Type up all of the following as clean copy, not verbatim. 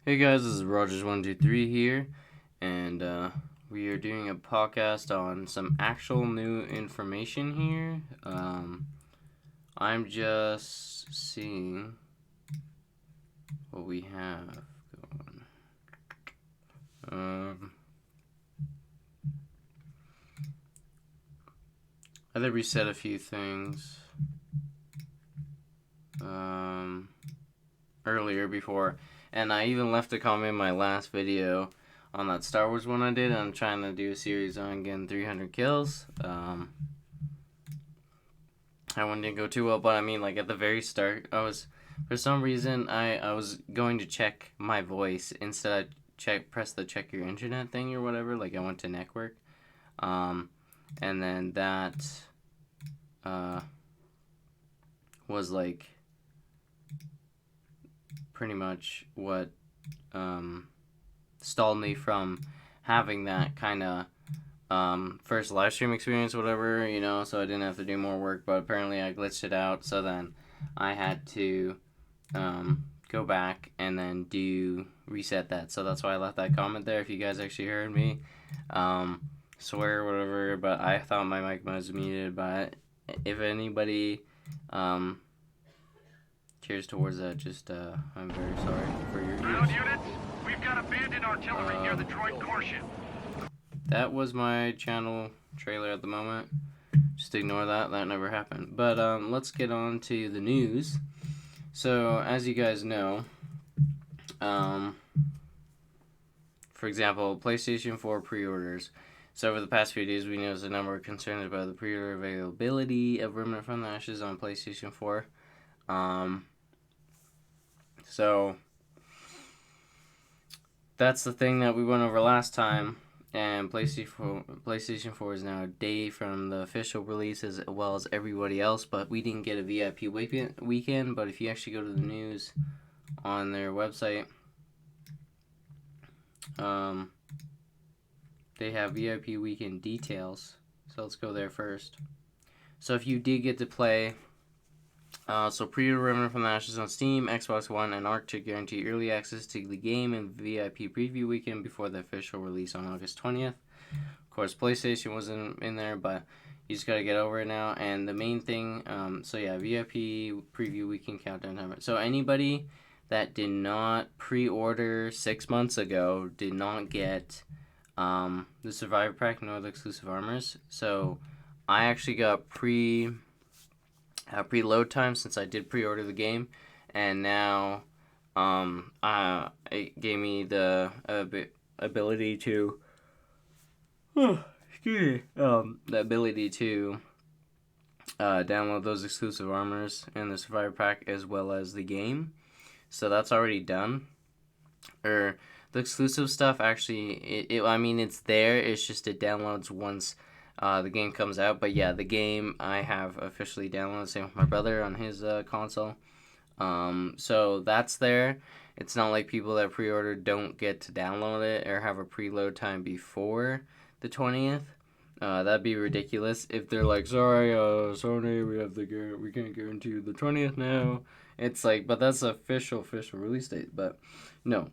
Hey guys, this is Rogers123 here, and we are doing a podcast on some actual new information here. I'm just seeing what we have going. I think we said a few things earlier before, and I even left a comment in my last video on that Star Wars one I did. I'm trying to do a series on getting 300 kills. That one didn't go too well, but I mean, like at the very start, for some reason I was going to check my voice instead of press the check your internet thing or whatever. Like I went to network, and then that was like pretty much what stalled me from having that kind of first live stream experience, whatever, so I didn't have to do more work, but apparently I glitched it out, so then I had to go back and then reset that, so that's why I left that comment there. If you guys actually heard me swear or whatever, but I thought my mic was muted. But if anybody cheers towards that, just I'm very sorry for your Ground units, we've got abandoned artillery near the droid core ship. That was my channel trailer at the moment. Just ignore that. That never happened. But let's get on to the news. So, as you guys know, for example, PlayStation 4 pre-orders. So, over the past few days, we noticed a number of concerns about the pre-order availability of Remnant from the Ashes on PlayStation 4. So, that's the thing that we went over last time. And PlayStation 4 is now a day from the official release as well as everybody else, but we didn't get a VIP weekend. But if you actually go to the news on their website, they have VIP weekend details. So let's go there first. So if you did get to play, so pre-order Remnant from the Ashes on Steam, Xbox One, and Arc to guarantee early access to the game and VIP preview weekend before the official release on August 20th. Of course, PlayStation wasn't in there, but you just gotta get over it now. And the main thing, so yeah, VIP preview weekend countdown timer. So anybody that did not pre-order 6 months ago did not get the Survivor Pack nor the exclusive armors. So I actually got preload time since I did pre-order the game, and now it gave me the ability to download those exclusive armors and the Survivor Pack as well as the game. So that's already done. The exclusive stuff actually, I mean, it's there. It's just it downloads once the game comes out. But yeah, the game I have officially downloaded. Same with my brother on his console. So that's there. It's not like people that pre-order don't get to download it or have a preload time before the 20th. That'd be ridiculous if they're like, sorry, Sony, we can't guarantee the 20th now. It's like, but that's the official release date. But no,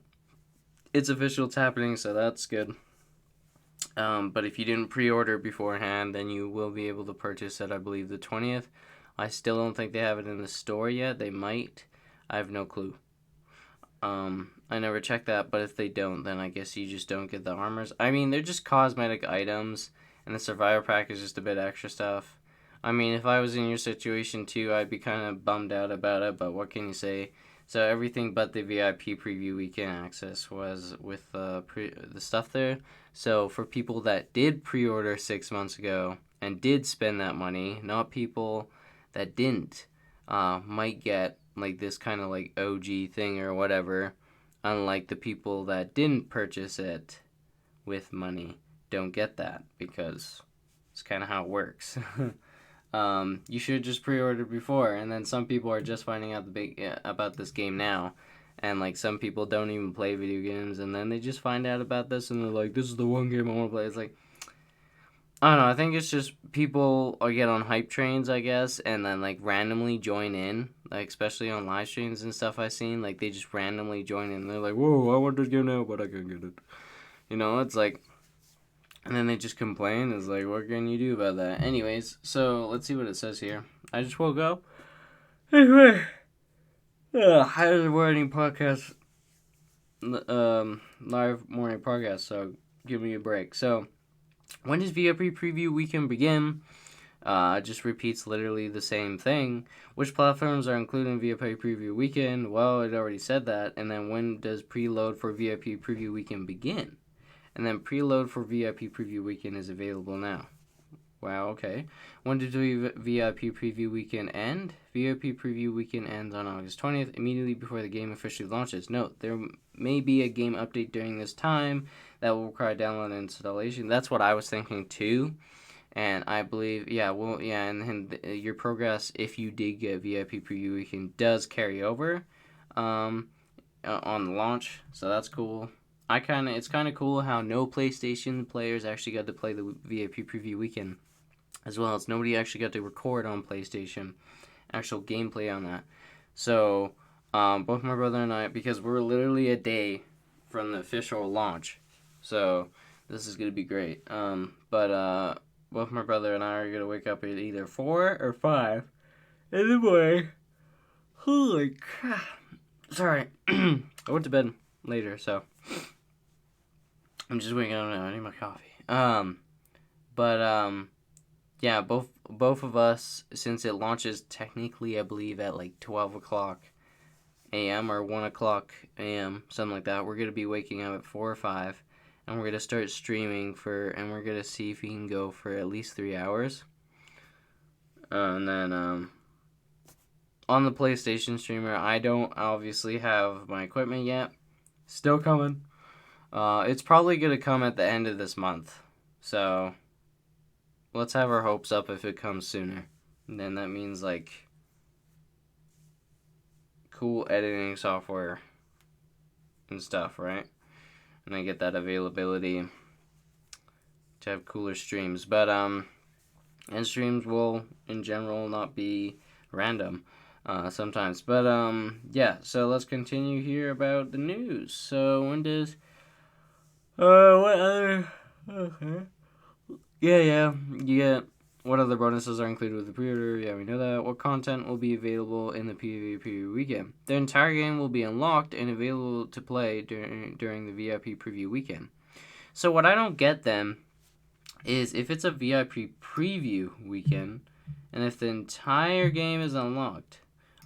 it's official. It's happening, so that's good. But if you didn't pre-order beforehand, then you will be able to purchase it, I believe, the 20th. I still don't think they have it in the store yet. They might. I have no clue. I never checked that, but if they don't, then I guess you just don't get the armors. I mean, they're just cosmetic items, and the Survivor Pack is just a bit extra stuff. I mean, if I was in your situation too, I'd be kind of bummed out about it, but what can you say? So everything but the VIP preview weekend access was with the stuff there. So for people that did pre-order 6 months ago and did spend that money, not people that didn't, might get like this kind of like OG thing or whatever, unlike the people that didn't purchase it with money don't get that, because it's kind of how it works. You should just pre-order before, and then some people are just finding out about this game now, and like some people don't even play video games, and then they just find out about this and they're like, this is the one game I want to play. It's like, I don't know. I think it's just people get on hype trains, I guess, and then like randomly join in, like especially on live streams and stuff I've seen. Like they just randomly join in. They're like, "Whoa, I want this game now, but I can't get it." It's like, and then they just complain. It's like, what can you do about that? Anyways, so let's see what it says here. I just woke up. Anyway, higher morning podcast, live morning podcast. So give me a break. So when does VIP preview weekend begin? Just repeats literally the same thing. Which platforms are included in VIP Preview Weekend? Well, it already said that. And then when does preload for VIP Preview Weekend begin? And then preload for VIP Preview Weekend is available now. Wow, okay. When did VIP Preview Weekend end? VIP Preview Weekend ends on August 20th, immediately before the game officially launches. Note, there may be a game update during this time that will require download and installation. That's what I was thinking too. And I believe, and your progress, if you did get VIP Preview Weekend, does carry over on the launch, so that's cool. It's kind of cool how no PlayStation players actually got to play the VIP Preview Weekend, as well as nobody actually got to record on PlayStation, actual gameplay on that. So, both my brother and I, because we're literally a day from the official launch, so this is gonna be great. Both my brother and I are gonna wake up at either 4 or 5 in the morning. Holy crap! Sorry, I went to bed later, so I'm just waking up now. I need my coffee. Yeah, both of us, since it launches technically, I believe at like 12 o'clock a.m. or 1 o'clock a.m., something like that. We're gonna be waking up at 4 or 5. And we're going to start streaming and we're going to see if we can go for at least 3 hours. And then, on the PlayStation streamer, I don't obviously have my equipment yet. Still coming. It's probably going to come at the end of this month. So, let's have our hopes up if it comes sooner. And then that means, like, cool editing software and stuff, right? And I get that availability to have cooler streams. But, and streams will, in general, not be random sometimes. But, yeah, so let's continue here about the news. So, when does, what other, okay. Yeah, you get, what other bonuses are included with the pre-order? Yeah, we know that. What content will be available in the PvP weekend? The entire game will be unlocked and available to play during the VIP preview weekend. So what I don't get then is if it's a VIP preview weekend and if the entire game is unlocked,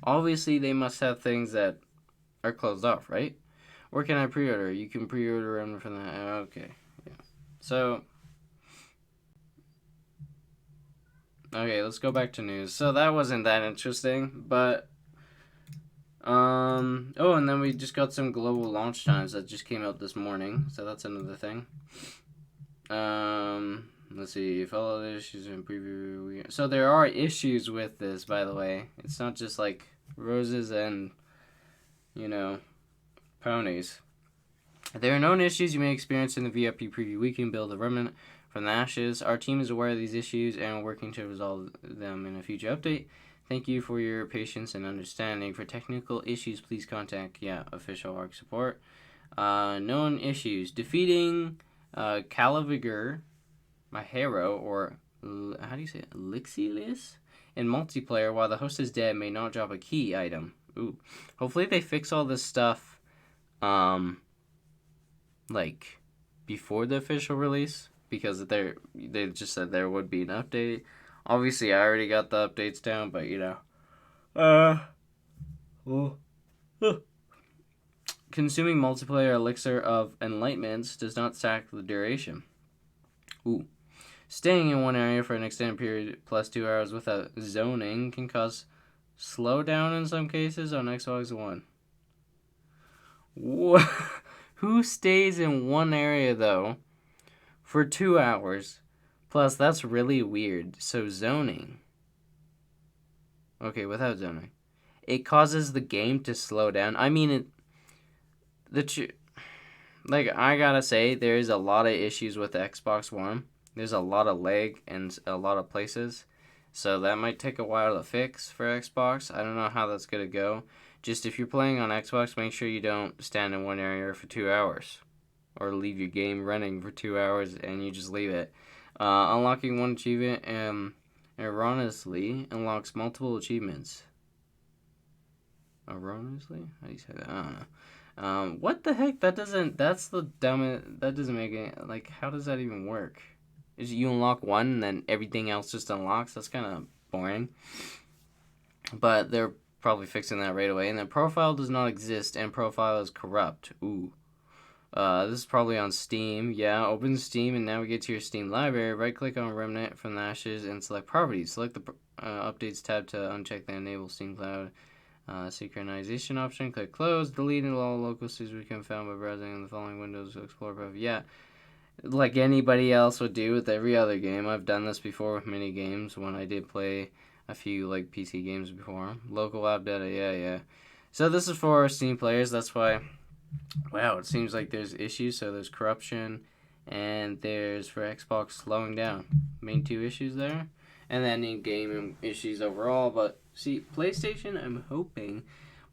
obviously they must have things that are closed off, right? Where can I pre-order? You can pre-order them from that. Okay, yeah. So, okay, let's go back to news. So that wasn't that interesting, but and then we just got some global launch times that just came out this morning. So that's another thing. Let's see. Follow the issues in preview. So there are issues with this, by the way. It's not just like roses and ponies. There are known issues you may experience in the VIP preview weekend. Build a Remnant from the ashes. Our team is aware of these issues and working to resolve them in a future update. Thank you for your patience and understanding. For technical issues, please contact official ARC support. Known issues: defeating Calavigor, my hero, or how do you say it? Lixilis in multiplayer while the host is dead may not drop a key item. Ooh, hopefully they fix all this stuff. Like before the official release, because they just said there would be an update. Obviously, I already got the updates down, but consuming multiplayer elixir of enlightenment does not stack the duration. Ooh, staying in one area for an extended period plus 2 hours without zoning can cause slowdown in some cases on Xbox One. What? Who stays in one area, though, for 2 hours? Plus, that's really weird. So, zoning. Okay, without zoning. It causes the game to slow down. I mean, I gotta say, there is a lot of issues with the Xbox One. there's a lot of lag in a lot of places. So that might take a while to fix for Xbox. I don't know how that's going to go. Just if you're playing on Xbox, make sure you don't stand in one area for 2 hours. Or leave your game running for 2 hours and you just leave it. Unlocking one achievement erroneously unlocks multiple achievements. Erroneously? How do you say that? I don't know. What the heck? That's the dumbest. That doesn't make it. Like, how does that even work? Is you unlock one and then everything else just unlocks? That's kind of boring. But they're probably fixing that right away. And then profile does not exist and profile is corrupt. Ooh. This is probably on Steam. Yeah, open Steam and navigate to your Steam library. Right-click on Remnant from the Ashes and select Properties. Select the Updates tab to uncheck the Enable Steam Cloud synchronization option. Click Close. Delete all local saves we can found by browsing in the following windows to explore. Yeah, like anybody else would do with every other game. I've done this before with mini games when I did play a few like PC games before. Local app data, yeah. So this is for Steam players. That's why. Wow, it seems like there's issues. So there's corruption, and there's for Xbox slowing down. Main two issues there, and then in-game issues overall. But see, PlayStation, I'm hoping.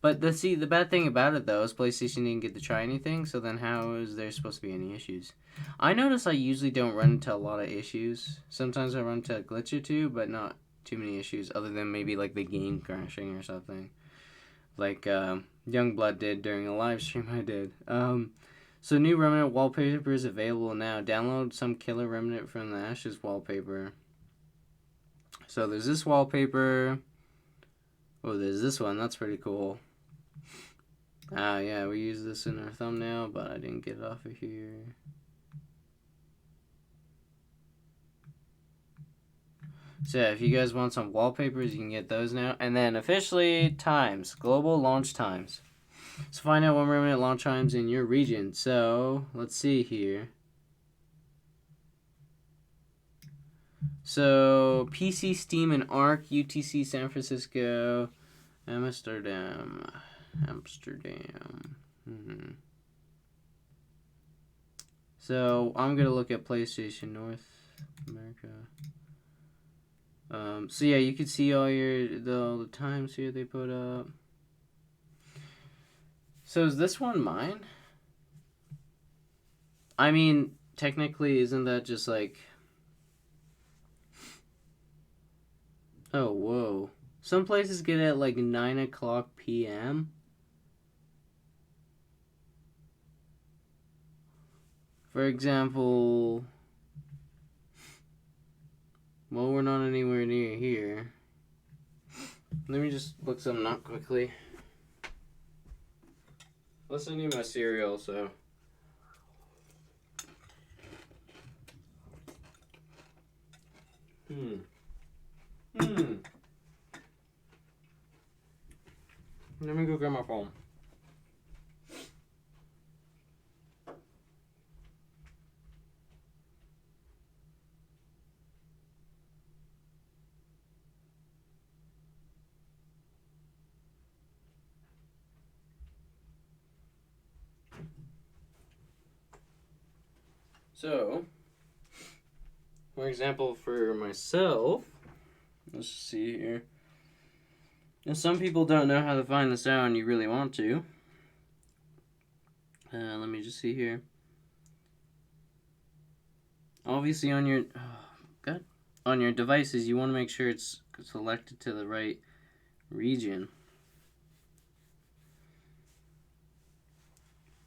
But the bad thing about it though is PlayStation didn't get to try anything. So then how is there supposed to be any issues? I notice I usually don't run into a lot of issues. Sometimes I run into a glitch or two, but not too many issues. Other than maybe like the game crashing or something. Like Youngblood did during a live stream I did. So new Remnant wallpaper is available now. Download some killer Remnant from the Ashes wallpaper. So there's this wallpaper. Oh, there's this one. That's pretty cool. Yeah, we use this in our thumbnail, but I didn't get it off of here. So yeah, if you guys want some wallpapers, you can get those now. And then officially, times. Global launch times. So find out when Remnant launch times in your region. So, let's see here. So, PC, Steam, and Arc, UTC, San Francisco, Amsterdam. So, I'm going to look at PlayStation North America. So yeah, you can see all the times here they put up. So is this one mine? I mean, technically, isn't that just like... Oh, whoa. Some places get it at like 9 o'clock p.m. For example... Well, we're not anywhere near here. Let me just look something up quickly. Let's need my cereal, so... Let me go grab my phone. So, for example, for myself, let's see here. Now, some people don't know how to find this out and you really want to. Let me just see here. Obviously on your on your devices, you want to make sure it's selected to the right region.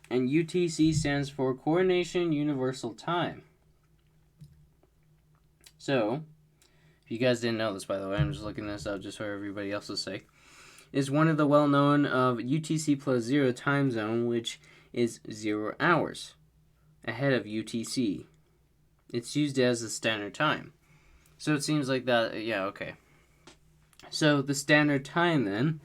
And UTC stands for Coordination Universal Time. So, if you guys didn't know this, by the way, I'm just looking this up just for everybody else's sake, is one of the well-known of UTC plus 0 time zone, which is 0 hours ahead of UTC. It's used as the standard time. So it seems like that, yeah, okay. So the standard time then,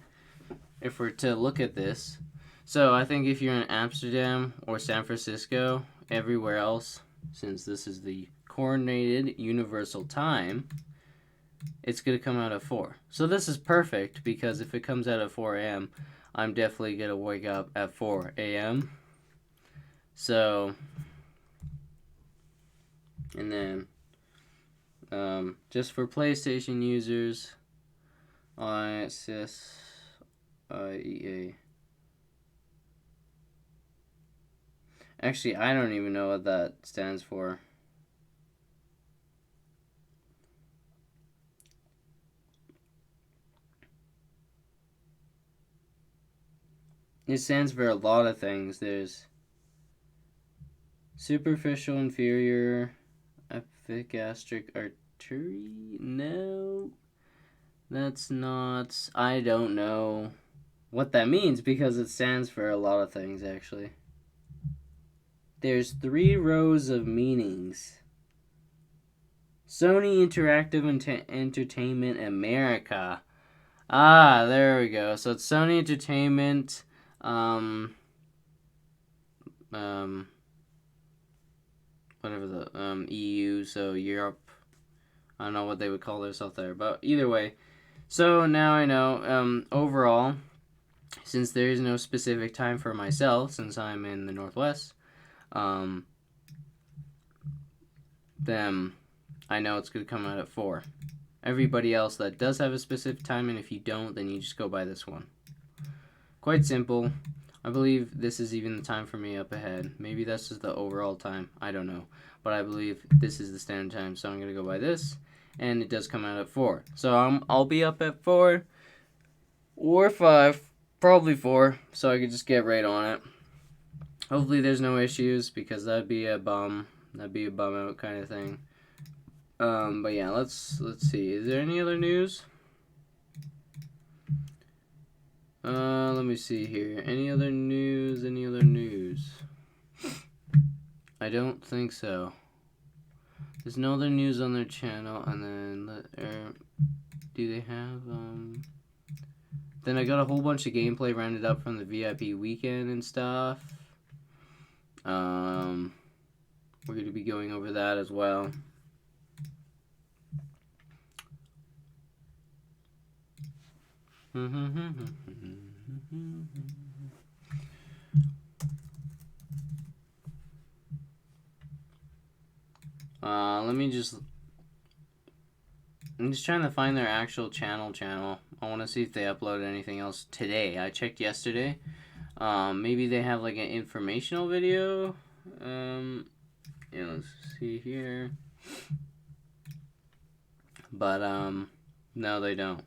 if we're to look at this, so I think if you're in Amsterdam or San Francisco, everywhere else, since this is the Coordinated Universal Time, it's going to come out at 4. So this is perfect because if it comes out at 4 a.m., I'm definitely going to wake up at 4 a.m. So, and then Just for PlayStation users, ISIS, IEA. Actually, I don't even know what that stands for. It stands for a lot of things. There's superficial inferior epigastric artery. No, that's not. I don't know what that means because it stands for a lot of things, actually. There's 3 rows of meanings. Sony Interactive Entertainment America. Ah, there we go. So it's Sony Entertainment, whatever the EU, so Europe. I don't know what they would call themselves there, but either way. So now I know. Overall, since there is no specific time for myself, since I'm in the Northwest, then I know it's going to come out at 4. Everybody else that does have a specific time, and if you don't, then you just go by this one. Quite simple. I believe this is even the time for me up ahead. Maybe that's just the overall time. I don't know. But I believe this is the standard time, so I'm going to go by this. And it does come out at 4. So I'll be up at 4 or 5. Probably 4, so I could just get right on it. Hopefully there's no issues, because that'd be a bum. That'd be a bum out kind of thing. But yeah, let's see. Is there any other news? Let me see here. Any other news? Any other news? I don't think so. There's no other news on their channel, and then do they have Then I got a whole bunch of gameplay rounded up from the VIP weekend and stuff. We're going to be going over that as well. I'm just trying to find their actual channel. I want to see if they uploaded anything else today. I checked yesterday. Maybe they have like an informational video. Yeah, let's see here. But no, they don't.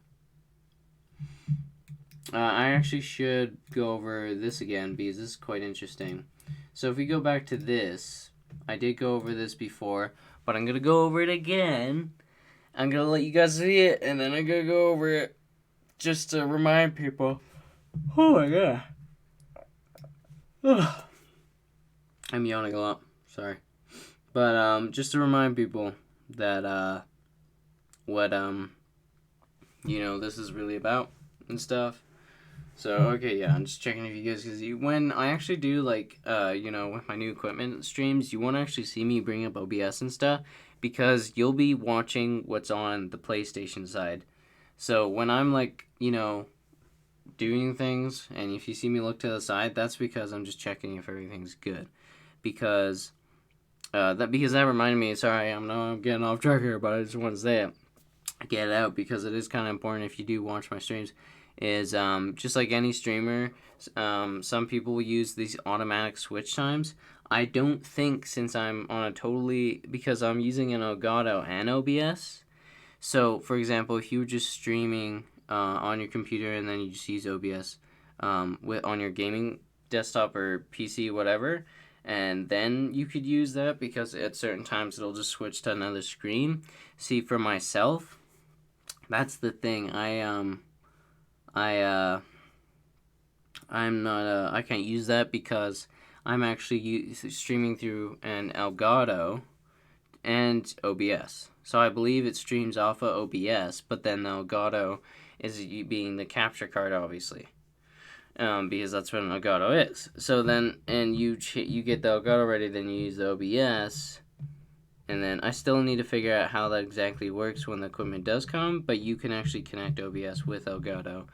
I actually should go over this again, because this is quite interesting. So if we go back to this, I did go over this before, but I'm going to go over it again. I'm going to let you guys see it, and then I'm going to go over it just to remind people. Oh my god. I'm yawning a lot. Sorry. But just to remind people that what this is really about and stuff. So, okay, yeah, I'm just checking if you guys can see. When I actually do, like, with my new equipment streams, you won't actually see me bring up OBS and stuff, because you'll be watching what's on the PlayStation side. So, when I'm, like, doing things, and if you see me look to the side, that's because I'm just checking if everything's good. Because that reminded me, sorry, I'm getting off track here, but I just want to say it. Get it out, because it is kind of important if you do watch my streams. Is just like any streamer, some people will use these automatic switch times. I don't think, since I'm on because I'm using an Elgato and OBS. So, for example, if you were just streaming on your computer and then you just use OBS on your gaming desktop or PC, whatever, and then you could use that, because at certain times it'll just switch to another screen. See, for myself, that's the thing. I can't use that, because I'm actually streaming through an Elgato and OBS. So I believe it streams off of OBS, but then the Elgato is being the capture card, obviously. Because that's what an Elgato is. So then, and you get the Elgato ready, then you use the OBS, and then I still need to figure out how that exactly works when the equipment does come, but you can actually connect OBS with Elgato,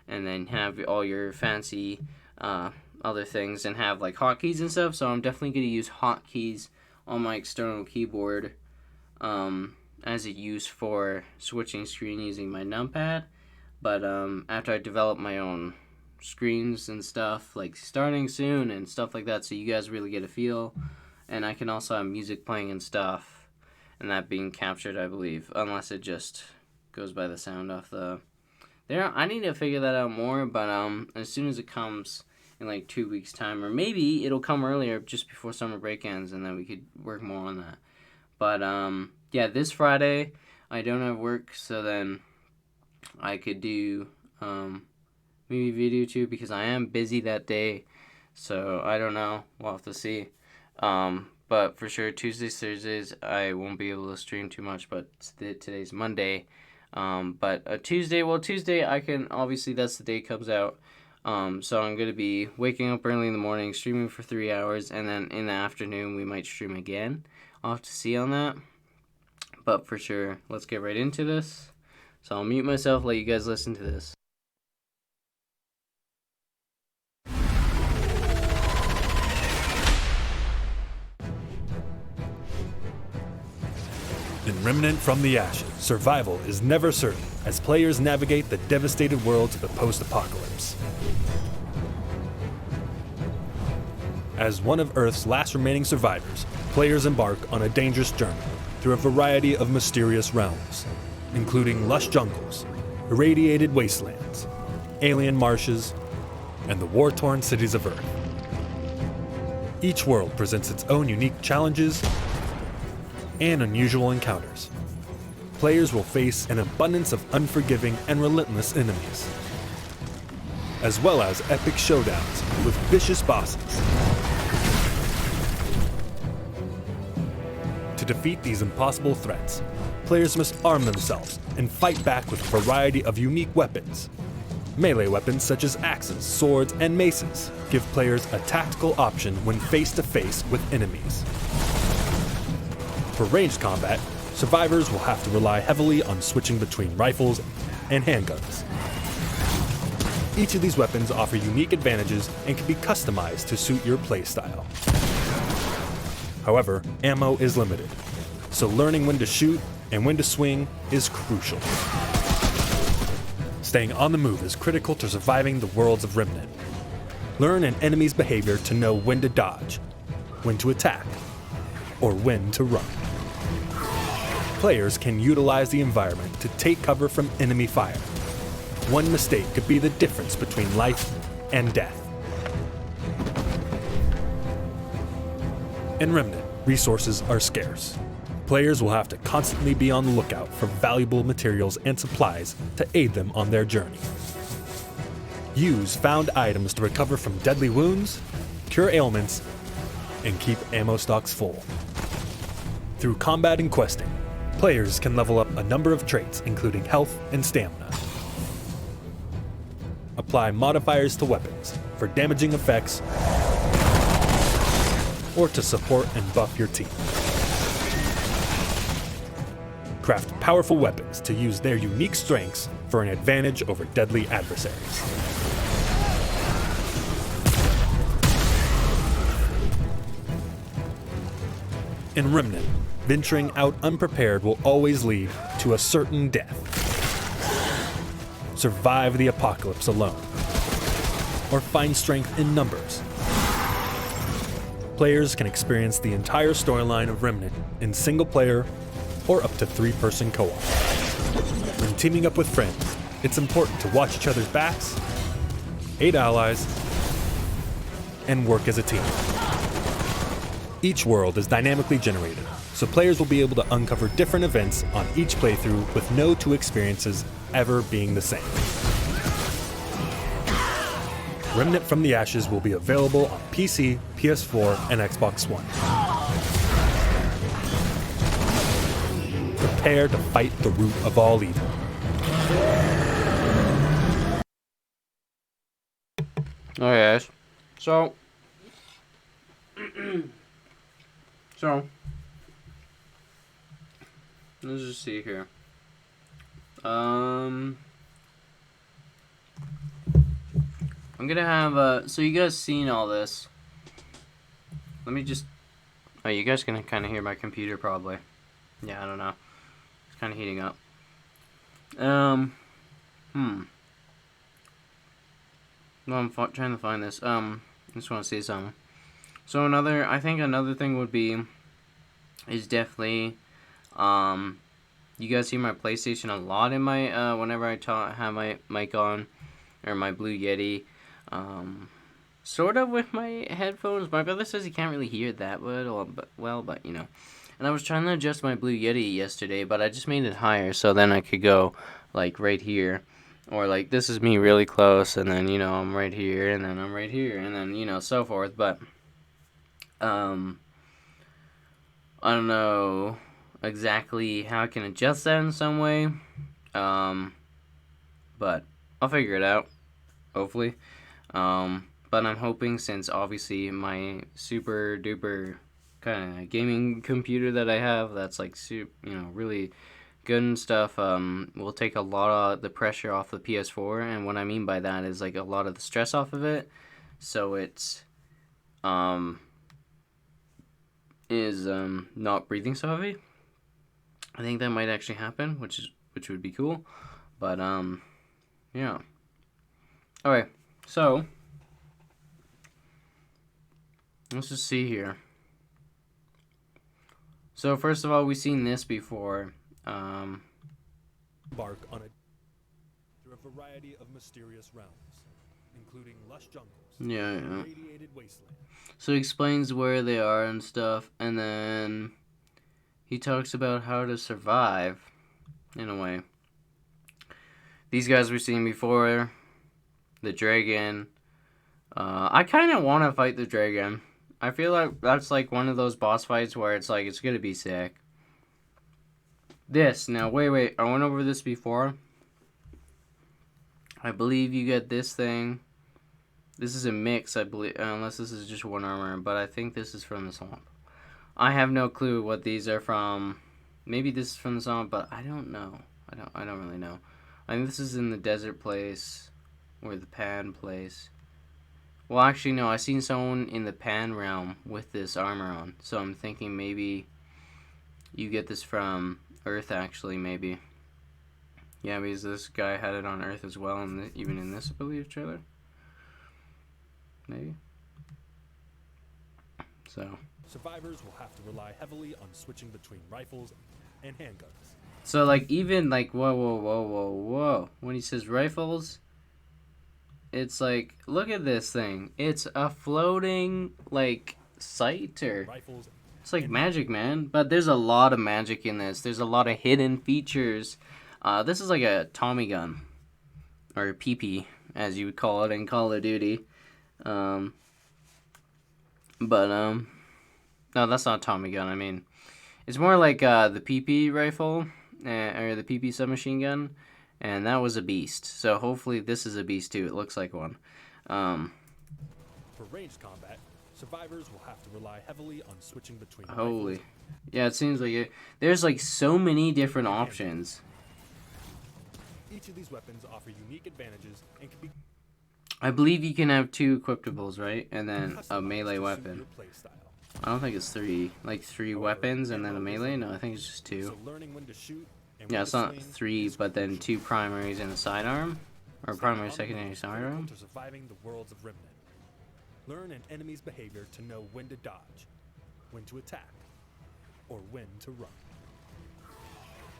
and then have all your fancy other things, and have like hotkeys and stuff. So I'm definitely going to use hotkeys on my external keyboard as a use for switching screen using my numpad. But after I develop my own screens and stuff, like starting soon and stuff like that, so you guys really get a feel. And I can also have music playing and stuff, and that being captured, I believe, unless it just goes by the sound off the there. I need to figure that out more, but as soon as it comes in like 2 weeks time, or maybe it'll come earlier, just before summer break ends, and then we could work more on that. But yeah, this Friday I don't have work, so then I could do maybe video too, because I am busy that day. So I don't know. We'll have to see. But for sure, Tuesdays, Thursdays, I won't be able to stream too much. But today's Monday. But a Tuesday, I can obviously that's the day it comes out. So I'm gonna be waking up early in the morning, streaming for 3 hours, and then in the afternoon we might stream again. I'll have to see on that. But for sure, let's get right into this. So I'll mute myself, let you guys listen to this. In Remnant from the Ashes, survival is never certain as players navigate the devastated worlds of the post-apocalypse. As one of Earth's last remaining survivors, players embark on a dangerous journey through a variety of mysterious realms, including lush jungles, irradiated wastelands, alien marshes, and the war-torn cities of Earth. Each world presents its own unique challenges and unusual encounters. Players will face an abundance of unforgiving and relentless enemies, as well as epic showdowns with vicious bosses. To defeat these impossible threats, players must arm themselves and fight back with a variety of unique weapons. Melee weapons such as axes, swords, and maces give players a tactical option when face-to-face with enemies. For ranged combat, survivors will have to rely heavily on switching between rifles and handguns. Each of these weapons offer unique advantages and can be customized to suit your playstyle. However, ammo is limited, so learning when to shoot and when to swing is crucial. Staying on the move is critical to surviving the worlds of Remnant. Learn an enemy's behavior to know when to dodge, when to attack, or when to run. Players can utilize the environment to take cover from enemy fire. One mistake could be the difference between life and death. In Remnant, resources are scarce. Players will have to constantly be on the lookout for valuable materials and supplies to aid them on their journey. Use found items to recover from deadly wounds, cure ailments, and keep ammo stocks full. Through combat and questing, players can level up a number of traits, including health and stamina. Apply modifiers to weapons for damaging effects or to support and buff your team. Craft powerful weapons to use their unique strengths for an advantage over deadly adversaries. In Remnant, venturing out unprepared will always lead to a certain death. Survive the apocalypse alone, or find strength in numbers. Players can experience the entire storyline of Remnant in single-player or up to 3-person co-op. When teaming up with friends, it's important to watch each other's backs, aid allies, and work as a team. Each world is dynamically generated, so players will be able to uncover different events on each playthrough with no two experiences ever being the same. Remnant from the Ashes will be available on PC, PS4, and Xbox One. Prepare to fight the root of all evil. Okay, guys. So let's just see here. I'm gonna have so you guys seen all this. Let me just. Oh, you guys can kind of hear my computer probably. Yeah, I don't know. It's kind of heating up. No, I'm trying to find this. I just want to say something. So I think another thing would be, is definitely, you guys see my PlayStation a lot in my, whenever I have my mic on, or my Blue Yeti, sort of with my headphones. My brother says he can't really hear it that well, but you know. And I was trying to adjust my Blue Yeti yesterday, but I just made it higher, so then I could go, like, right here. Or, like, this is me really close, and then, you know, I'm right here, and then I'm right here, and then, you know, so forth. But, I don't know exactly how I can adjust that in some way. But I'll figure it out, hopefully. But I'm hoping, since obviously my super duper kind of gaming computer that I have, that's like really good and stuff, will take a lot of the pressure off the PS4. And what I mean by that is like a lot of the stress off of it, so it's not breathing so heavy. I think that might actually happen, which would be cool. But yeah. Okay, so let's just see here. So first of all, we've seen this before. Embark on through a variety of mysterious realms, including lush jungles, Yeah. radiated wastelands. So he explains where they are and stuff, and then he talks about how to survive, in a way. These guys we've seen before. The dragon. I kind of want to fight the dragon. I feel like that's like one of those boss fights where it's like, it's going to be sick. Now, wait. I went over this before. I believe you get this thing. This is a mix, I believe, unless this is just one armor, but I think this is from the swamp. I have no clue what these are from. Maybe this is from the swamp, but I don't know. I don't really know. I think this is in the desert place, or the pan place. Well, actually, no. I seen someone in the pan realm with this armor on, so I'm thinking maybe you get this from Earth. Actually, maybe. Yeah, because this guy had it on Earth as well, and even in this, I believe, trailer. Maybe. So. Survivors will have to rely heavily on switching between rifles and handguns. So, like, even, like, whoa. When he says rifles, it's like, look at this thing. It's a floating, like, sight, or Rifles. it's like magic, man. But there's a lot of magic in this. There's a lot of hidden features. This is like a Tommy gun, or a PP, as you would call it in Call of Duty. No, that's not a Tommy gun. I mean, it's more like the PP rifle, or the PP submachine gun, and that was a beast. So hopefully this is a beast too. It looks like one. For ranged combat, survivors will have to rely heavily on switching between Holy. rifles. Yeah, it seems like it. There's like so many different options. Each of these weapons offer unique advantages and can be I believe you can have 2 equipables, right? And then a customized melee to suit weapon. your play style. I don't think it's 3. Like 3 weapons and then a melee? No, I think it's just 2. So learning when to shoot and Yeah, when it's to not swing 3, is but then crucial. 2 primaries and a sidearm? Or primary, Staying on the secondary, move is sidearm? critical to surviving the worlds of Remnant. Learn an enemy's behavior to know when to dodge, when to attack, or when to run.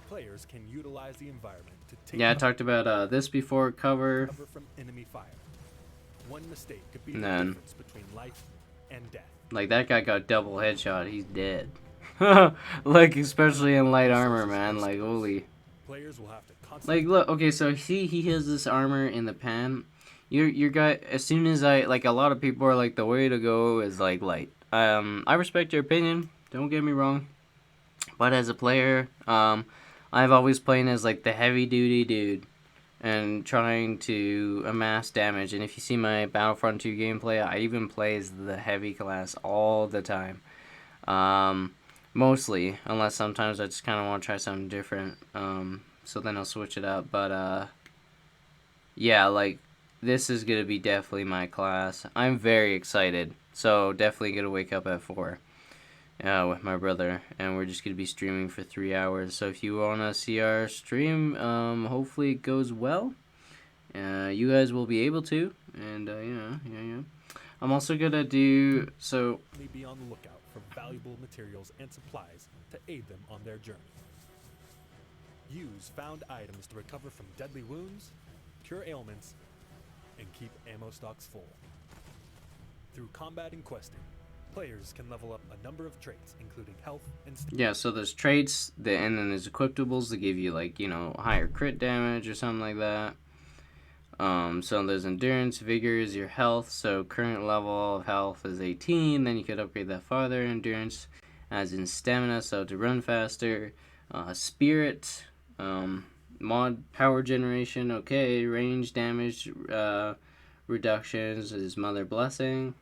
Players can utilize the environment to take Yeah, I talked about this before. Cover. cover from enemy fire. One mistake could be the None. difference between life and death. Like, that guy got double headshot. He's dead. Like, especially in light armor, man. Like, holy. Players will have to constantly Like, look, okay, so see, he has this armor in the pan. Your guy, as soon as like, a lot of people are like, the way to go is, like, light. I respect your opinion. Don't get me wrong. But as a player, I've always played as, like, the heavy-duty dude. And trying to amass damage. And if you see my Battlefront 2 gameplay, I even play as the heavy class all the time. Mostly, unless sometimes I just kind of want to try something different. So then I'll switch it up. But, yeah, like, this is going to be definitely my class. I'm very excited. So definitely going to wake up at 4. with my brother, and we're just gonna be streaming for 3 hours. So if you wanna see our stream, hopefully it goes well. You guys will be able to, and yeah. I'm also gonna do so. Be on the lookout for valuable materials and supplies to aid them on their journey. Use found items to recover from deadly wounds, cure ailments, and keep ammo stocks full. Through combat and questing, players can level up a number of traits, including health and Yeah, so there's traits, and then there's equiptables that give you, like, higher crit damage or something like that. So there's endurance, vigor is your health. So current level of health is 18. Then you could upgrade that farther. Endurance, as in stamina, so to run faster. Spirit, mod power generation. Okay, range damage reductions is Mother Blessing.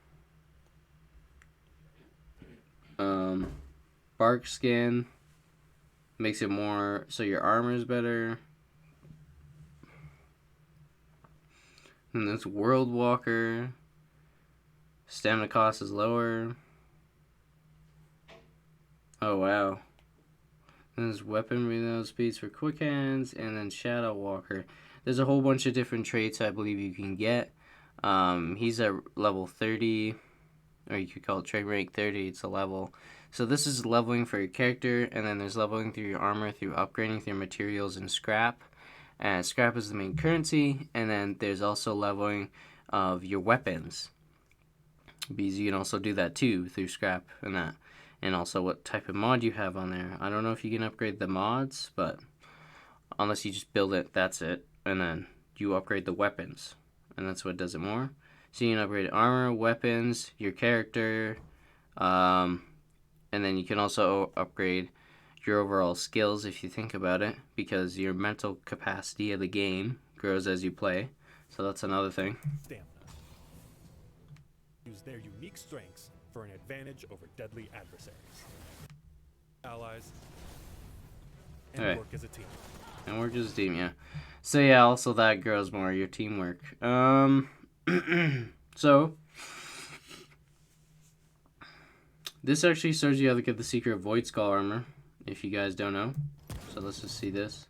Bark skin makes it more so your armor is better. And this World Walker. Stamina cost is lower. Oh, wow. And there's weapon reload speeds for quick hands. And then Shadow Walker. There's a whole bunch of different traits I believe you can get. He's at level 30. Or you could call it trait rank 30. It's a level. So this is leveling for your character. And then there's leveling through your armor through upgrading through materials and scrap. And scrap is the main currency, and then there's also leveling of your weapons, because you can also do that too through scrap and that, and also what type of mod you have on there. I don't know if you can upgrade the mods, but unless you just build it, that's it, and then you upgrade the weapons, and that's what does it more. So you can upgrade armor, weapons, your character, and then you can also upgrade your overall skills if you think about it, because your mental capacity of the game grows as you play. So that's another thing. Stamina. Use their unique strengths for an advantage over deadly adversaries. Allies. And Okay. work as a team. And work as a team, yeah. So yeah, also that grows more your teamwork. So this actually shows you how to get the secret Void Skull armor, if you guys don't know. So let's just see this.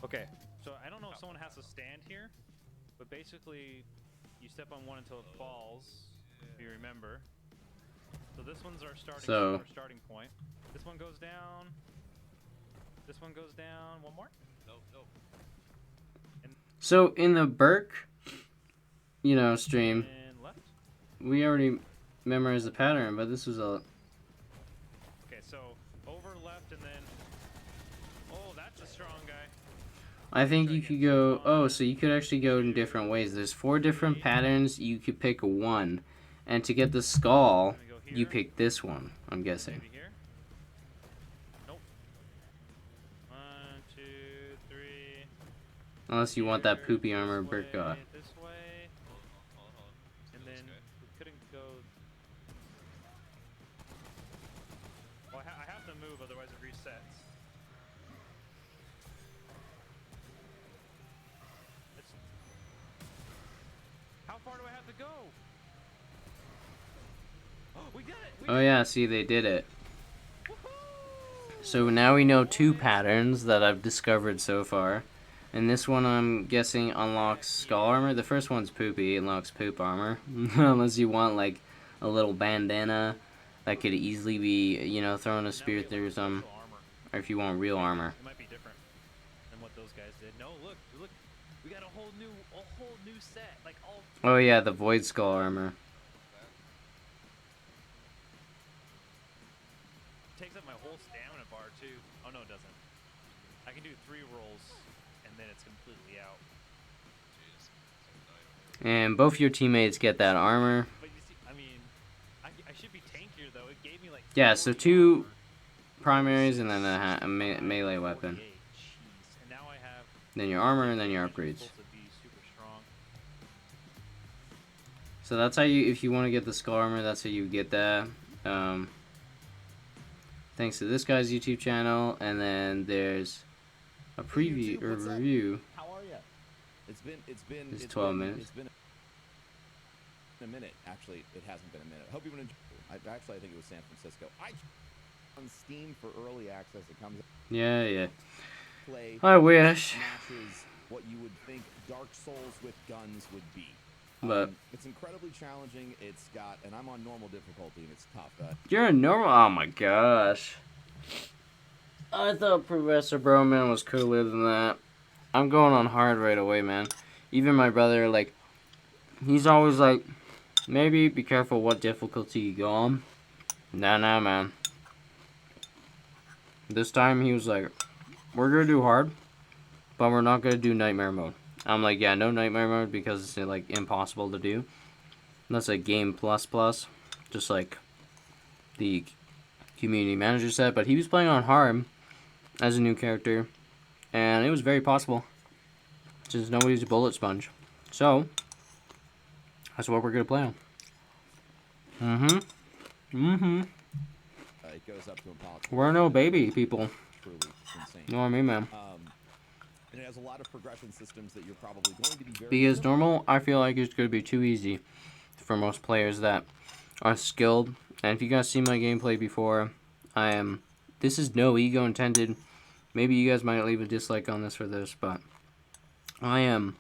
Okay, so I don't know if someone has to stand here, but basically you step on one until it falls, if you remember. So this one's our starting point. This one goes down. This one goes down. One more? No. So in the Burke, stream, And left. we already memorized the pattern, but this was a... Okay, so over left and then... Oh, that's a strong guy. I think you could go... Oh, so you could actually go in different ways. There's 4 different patterns. You could pick one. And to get the skull, you pick this one, I'm guessing. Maybe here. Nope. 1, 2, 3. Unless you want that poopy armor Burke got. This way. And then we couldn't go... Well, I have to move, otherwise it resets. How far do I have to go? Oh, we did it! Oh yeah, see, they did it. So now we know 2 patterns that I've discovered so far. And this one, I'm guessing, unlocks skull armor. The first one's poopy, it unlocks poop armor. Unless you want, like, a little bandana that could easily be, throwing a spear through some. Or if you want real armor. It might be different than what those guys did. No, look, we got a whole new set. Like all. Oh yeah, the Void Skull armor. Takes up my whole stamina bar too. Oh no, it doesn't. I can do 3 rolls, and then it's completely out. And both your teammates get that armor. But you see, I mean, I should be tankier though. It gave me like. Yeah, so 2 primaries and then a melee weapon. Jeez. And now I have. Then your armor and then your upgrades. So that's how you, if you want to get the skull armor, that's how you get that. Thanks to this guy's YouTube channel, and then there's a preview or review. How are you? It's 12 minutes. It's been a minute. Actually, it hasn't been a minute. Hope you've been Actually, I think it was San Francisco. On Steam for early access. It comes. Yeah. Play. I wish. Matches what you would think Dark Souls with guns would be. But it's incredibly challenging. It's got, and I'm on normal difficulty, and it's tough. You're a normal. Oh my gosh. I thought Professor Broman was cooler than that. I'm going on hard right away, man. Even my brother, like, he's always like, maybe be careful what difficulty you go on. Nah, man. This time he was like, we're gonna do hard, but we're not gonna do nightmare mode. I'm like, yeah, no nightmare mode because it's like impossible to do. That's a game plus, just like the community manager said. But he was playing on hard as a new character, and it was very possible since nobody's a bullet sponge. So that's what we're gonna play on. It goes up to impossible. We're no baby people. Truly insane. You know what I mean, man? And it has a lot of progression systems that you're probably going to be very Because normal, I feel like it's gonna be too easy for most players that are skilled. And if you guys see my gameplay before, this is no ego intended. Maybe you guys might leave a dislike on this for this, but I am,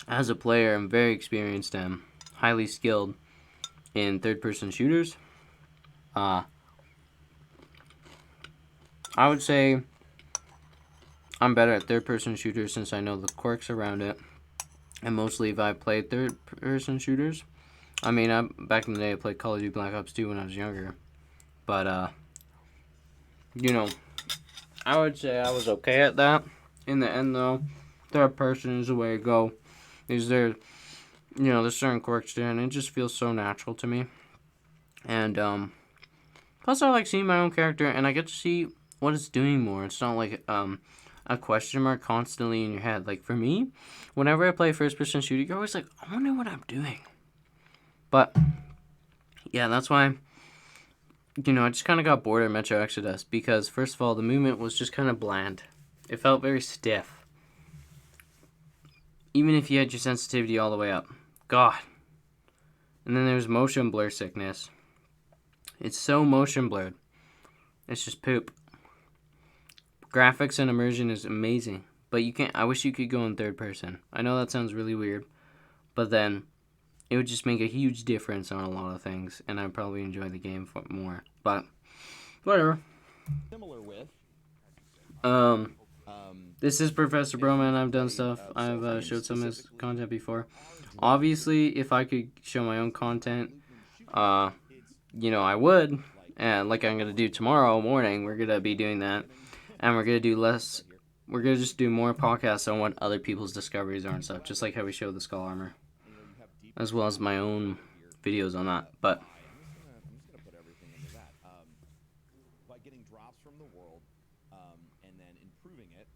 as a player, I'm very experienced and highly skilled in third-person shooters. I would say I'm better at third-person shooters since I know the quirks around it. And mostly if I played third-person shooters. I mean, back in the day, I played Call of Duty Black Ops 2 when I was younger. But, you know, I would say I was okay at that. In the end, though, third person is the way to go. There's certain quirks there, and it just feels so natural to me. And, plus I like seeing my own character, and I get to see what it's doing more. It's not like, a question mark constantly in your head. Like, for me, whenever I play first-person shooter, you're always like, I wonder what I'm doing. But, yeah, that's why, I just kind of got bored of Metro Exodus. Because, first of all, the movement was just kind of bland. It felt very stiff. Even if you had your sensitivity all the way up. God. And then there's motion blur sickness. It's so motion blurred. It's just poop. Graphics and immersion is amazing, but you can't. I wish you could go in third person. I know that sounds really weird, but then it would just make a huge difference on a lot of things, and I'd probably enjoy the game more. But whatever. similar with. This is Professor Broman. I've done stuff. I've showed some of his content before. Obviously, if I could show my own content, I would. And like I'm gonna do tomorrow morning, we're gonna be doing that. And we're going to do less, we're going to just do more podcasts on what other people's discoveries are and stuff. Just like how we show the skull armor. As well as my own videos on that. But I'm just gonna put everything into that. By getting drops from the world, and then improving it.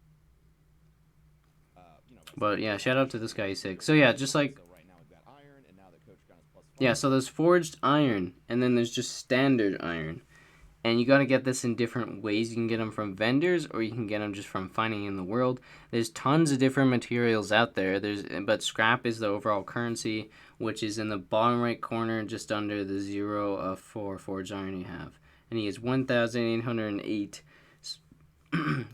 But yeah, shout out to this guy, he's sick. So yeah, just like, So right now we've got iron, and now the coach gun is +5. yeah, so there's forged iron. And then there's just standard iron. And you got to get this in different ways. You can get them from vendors, or you can get them just from finding in the world. There's tons of different materials out there. But scrap is the overall currency, which is in the bottom right corner, just under the 0 of 4 forged iron you have. And he has 1,808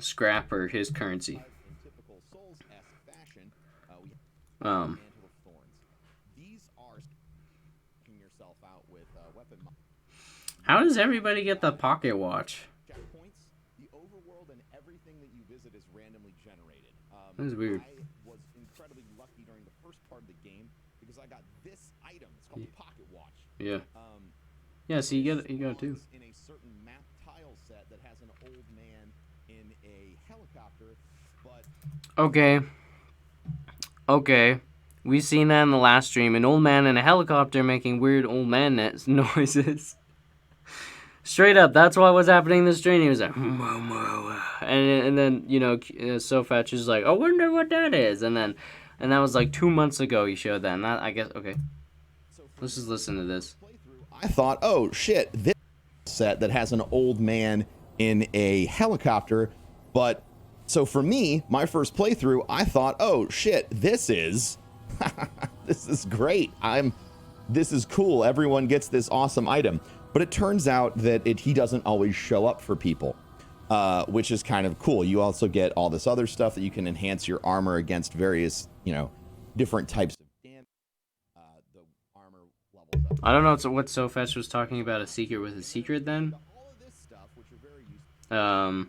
scrap for his currency. In typical Souls-esque fashion, we have Mantle of Thorns. These are taking yourself out with weapon. How does everybody get the pocket watch? Checkpoints, the overworld, and everything that you visit is randomly generated. That is weird. I was incredibly lucky during the first part of the game because I got this item. It's called the Pocket Watch. Yeah. Yeah, so you got it too. In a certain map tile set that has an old man in a helicopter, but Okay. We seen that in the last stream. An old man in a helicopter making weird old man noises. Straight up, that's what was happening in the stream. He was like, and then SoFetch is like, I wonder what that is, and that was like 2 months ago. He showed that, and that I guess okay. Let's just listen to this. I thought, oh shit, this set that has an old man in a helicopter, but so for me, my first playthrough, I thought, oh shit, this is great. I'm this is cool. Everyone gets this awesome item. But it turns out that he doesn't always show up for people, which is kind of cool. You also get all this other stuff that you can enhance your armor against various, different types of damage. The armor levels up. I don't know what SoFetch was talking about, a secret with a secret then. All of this stuff, which are very useful.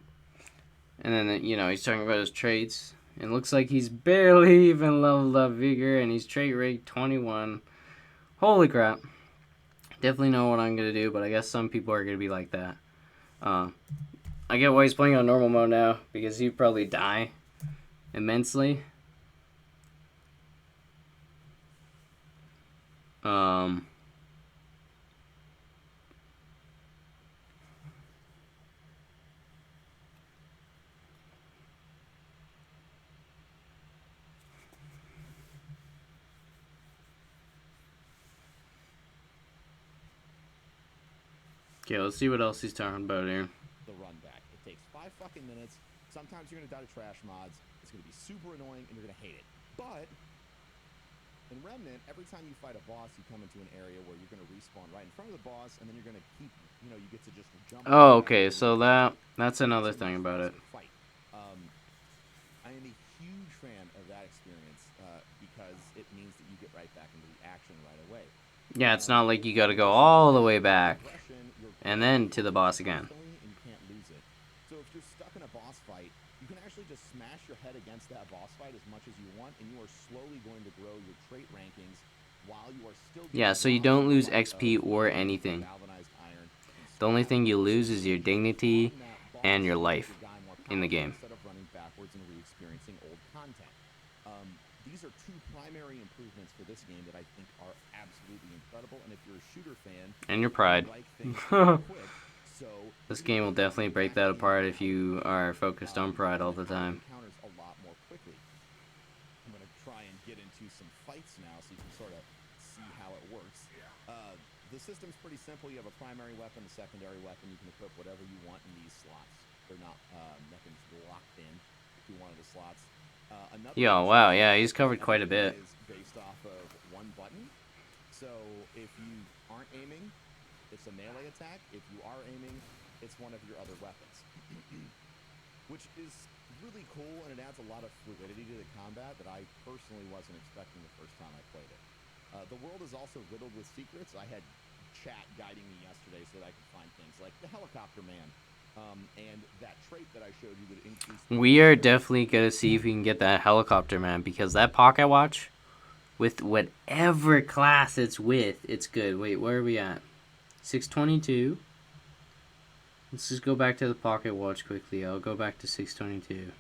And then, he's talking about his traits. It looks like he's barely even leveled up Vigor, and he's trait rate 21. Holy crap. Definitely know what I'm going to do, but I guess some people are going to be like that. I get why he's playing on normal mode now, because he'd probably die immensely. Okay, let's see what else he's talking about here. The run back. It takes 5 fucking minutes. Sometimes you're gonna die to trash mods. It's gonna be super annoying and you're gonna hate it. But in Remnant, every time you fight a boss, you come into an area where you're gonna respawn right in front of the boss, and then you're gonna keep, you get to just jump. Oh, okay. So that's another thing about it. Fight. I am a huge fan of that experience because it means that you get right back into the action right away. Yeah, it's not like you got to go all the way back and then to the boss again. And you can't lose it. So if you're stuck in a boss fight, you can actually just smash your head against that boss fight as much as you want, and you are slowly going to grow your trait rankings while you are still. Yeah, so you don't lose XP or anything. The only thing you lose is your dignity and your life in the game. Instead of running backwards and re-experiencing old content. These are 2 primary improvements for this game that I think are absolutely incredible. And if you're a shooter fan, and your pride. This game will definitely break that apart if you are focused on pride all the time. Encounters a lot more quickly. I'm going to try and get into some fights now so you can sort of see how it works. The system's pretty simple. You have a primary weapon, a secondary weapon. You can equip whatever you want in these slots. They're not nothing's locked in to one of the slots. Yo, wow, yeah, he's covered quite a bit. Is based off of one button. So if you aren't aiming, it's a melee attack. If you are aiming, it's one of your other weapons. Which is really cool, and it adds a lot of fluidity to the combat that I personally wasn't expecting the first time I played it. The world is also riddled with secrets. I had chat guiding me yesterday so that I could find things like the helicopter man. And that trait that I showed you would increase. We are definitely going to see if we can get that helicopter man, because that pocket watch, with whatever class it's with, it's good. Wait, where are we at? 622. Let's just go back to the pocket watch quickly. I'll go back to 622.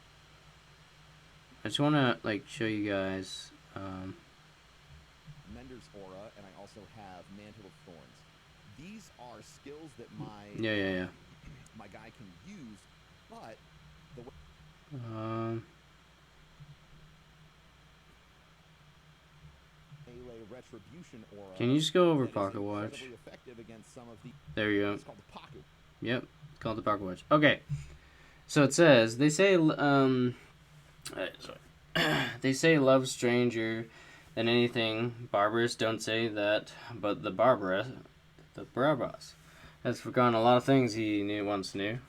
I just want to show you guys. Mender's Aura, and I also have Mantle of Thorns. These are skills that my my guy can use, but the way melee retribution aura. Can you just go over pocket watch? There you go. It's called the Pocket. Yep, it's called the pocket watch. Okay, so it says they say they say love stranger than anything. Barbers don't say that, but the Barbaros has forgotten a lot of things he once knew.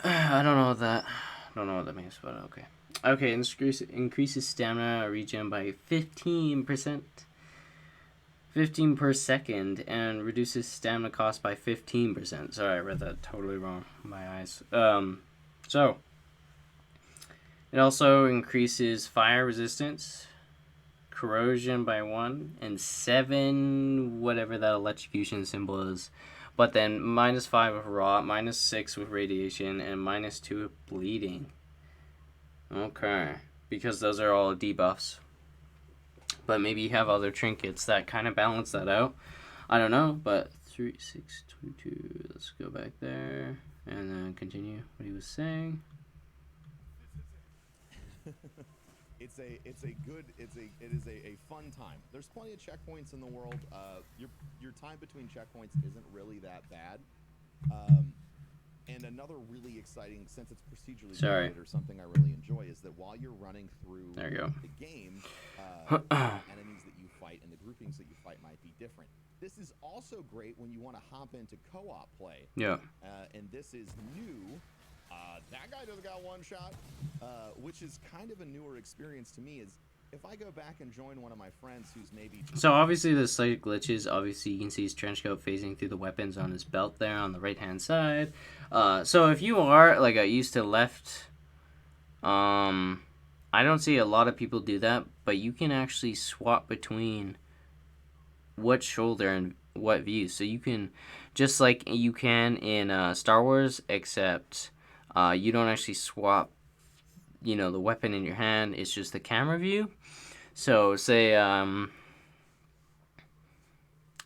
I don't know what that means, but okay. Okay, increases stamina regen by 15%. 15 per second, and reduces stamina cost by 15%. Sorry, I read that totally wrong. My eyes. So it also increases fire resistance, corrosion by 1, and 7, whatever that electrocution symbol is. But then -5 with rot, -6 with radiation, and -2 with bleeding. Okay, because those are all debuffs. But maybe you have other trinkets that kind of balance that out. I don't know, but 3, 6, 22. Let's go back there and then continue what he was saying. It is a fun time. There's plenty of checkpoints in the world. Your time between checkpoints isn't really that bad. And another really exciting, since it's procedurally Sorry. generated, or something I really enjoy, is that while you're running through There you go. the game, the enemies that you fight and the groupings that you fight might be different. This is also great when you want to hop into co-op play. Yeah. And this is new. That guy just got one shot, which is kind of a newer experience to me. Is if I go back and join one of my friends who's maybe... So obviously the slight glitches. Obviously you can see his trench coat phasing through the weapons on his belt there on the right hand side. So if you are like used to left, I don't see a lot of people do that, but you can actually swap between what shoulder and what view. So you can, just like you can in Star Wars, except you don't actually swap, the weapon in your hand. It's just the camera view. So say I'm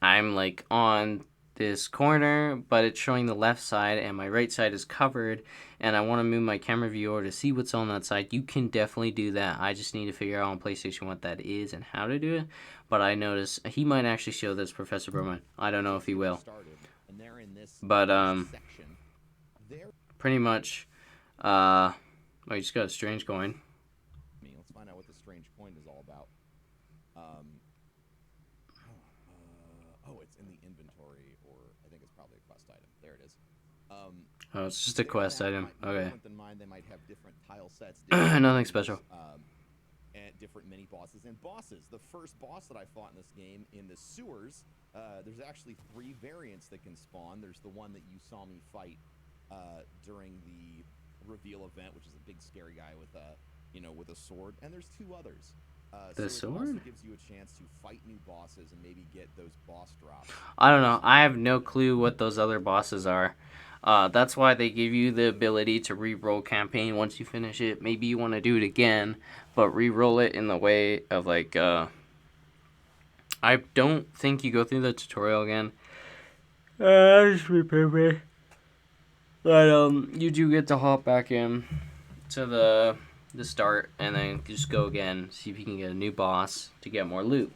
like on this corner, but it's showing the left side and my right side is covered, and I want to move my camera view over to see what's on that side. You can definitely do that. I just need to figure out on PlayStation what that is and how to do it. But I noticed he might actually show this, Professor Broman. I don't know if he will. But pretty much, oh, you just got a strange coin. Let's find out what the strange coin is all about. It's in the inventory, or I think it's probably a quest item. There it is. Oh, it's just a quest item. Okay. Than mine, they might have different tile sets. Nothing special. And different mini bosses and bosses. The first boss that I fought in this game in the sewers, there's actually 3 variants that can spawn. There's the one that you saw me fight during the reveal event, which is a big scary guy with a sword, and there's 2 others. The so sword? It also gives you a chance to fight new bosses and maybe get those boss drops. I don't know. I have no clue what those other bosses are. That's why they give you the ability to re-roll campaign once you finish it. Maybe you want to do it again, but re-roll it in the way of like, I don't think you go through the tutorial again. I just remember. But you do get to hop back in to the start and then just go again, see if you can get a new boss to get more loot.